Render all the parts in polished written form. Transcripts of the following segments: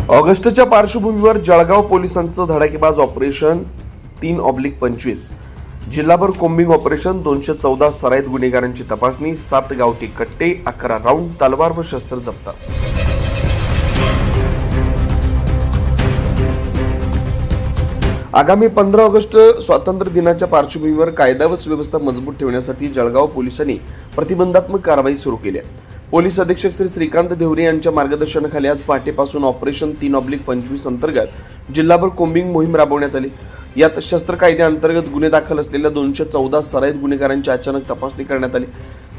ऑगस्टच्या पार्श्वभूमीवर जळगाव पोलिसांचं धडाकेबाज ऑपरेशन 3/25, जिल्हाभर कोम्बिंग ऑपरेशन, 214 सराईत गुन्हेगारांची तपासणी, 7 गावठी कट्टे, 11 राऊंड, तलवार व शस्त्र जप्त. आगामी 15 ऑगस्ट स्वातंत्र्य दिनाच्या पार्श्वभूमीवर कायदा व सुव्यवस्था मजबूत ठेवण्यासाठी जळगाव पोलिसांनी प्रतिबंधात्मक कारवाई सुरू केली आहे. पोलीस अधीक्षक श्री श्रीकांत देवरे यांच्या मार्गदर्शनाखाली आज पहाटेपासून ऑपरेशन 3/25 अंतर्गत जिल्हाभर कोम्बिंग मोहीम राबवण्यात आली. यात शस्त्र कायद्याअंतर्गत गुन्हे दाखल असलेल्या 214 सराईत गुन्हेगारांची अचानक तपासणी करण्यात आली.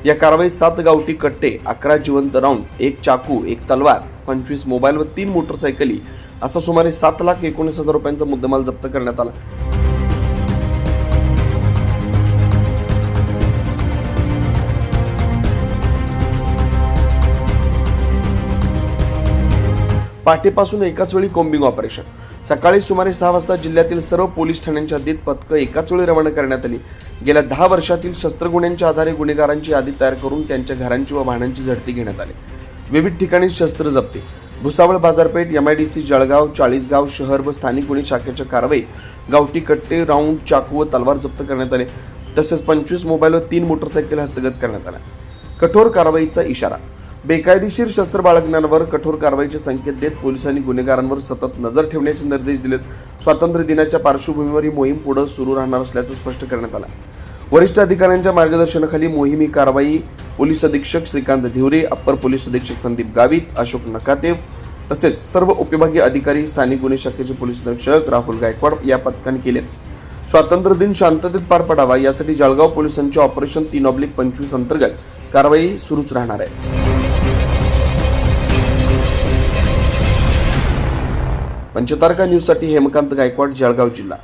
या कारवाईत 7 गावठी कट्टे, 11 जिवंत राऊंड, 1 चाकू, 1 तलवार, 25 मोबाईल व 3 मोटरसायकली असा सुमारे 7,19,000 रुपयांचा मुद्देमाल जप्त करण्यात आला. पहाटेपासून एकाच वेळी कोम्बिंग ऑपरेशन. सकाळी सुमारे 6 वाजता जिल्ह्यातील सर्व पोलीस ठाण्यांच्या हद्दीत पथकं एकाच वेळी रवाना करण्यात आली. गेल्या 10 वर्षातील शस्त्र गुन्ह्यांच्या आधारे गुन्हेगारांची यादी तयार करून त्यांच्या घरांची व वाहनांची झडती घेण्यात आली. विविध ठिकाणी शस्त्र जप्ती. भुसावळ बाजारपेठ, MIDC जळगाव, 40 गाव शहर व स्थानिक गुन्हे शाखेच्या कारवाईत गावठी कट्टे, राऊंड, चाकू व तलवार जप्त करण्यात आले. तसेच 25 मोबाईल व 3 मोटरसायकल हस्तगत करण्यात आल्या. कठोर कारवाईचा इशारा. बेकायदेशीर शस्त्र बाळगणाऱ्यांवर कठोर कारवाईचे संकेत देत पोलिसांनी गुन्हेगारांवर सतत नजर ठेवण्याचे निर्देश दिलेत. स्वातंत्र्य दिनाच्या पार्श्वभूमीवर ही मोहीम पुढे सुरू राहणार असल्याचं स्पष्ट करण्यात आलं. वरिष्ठ अधिकाऱ्यांच्या मार्गदर्शनाखाली मोहीम ही कारवाई पोलीस अधीक्षक श्रीकांत देवरे, अप्पर पोलीस अधीक्षक संदीप गावित, अशोक नकातेव तसेच सर्व उपविभागीय अधिकारी, स्थानिक गुन्हे शाखेचे पोलीस निरीक्षक राहुल गायकवाड या पथकाने केले. स्वातंत्र्य दिन शांततेत पार पडावा यासाठी जळगाव पोलिसांच्या ऑपरेशन 3/25 अंतर्गत कारवाई सुरूच राहणार आहे. पंचतारका न्यूजसाठी हेमकांत गायकवाड, जळगाव जिल्हा.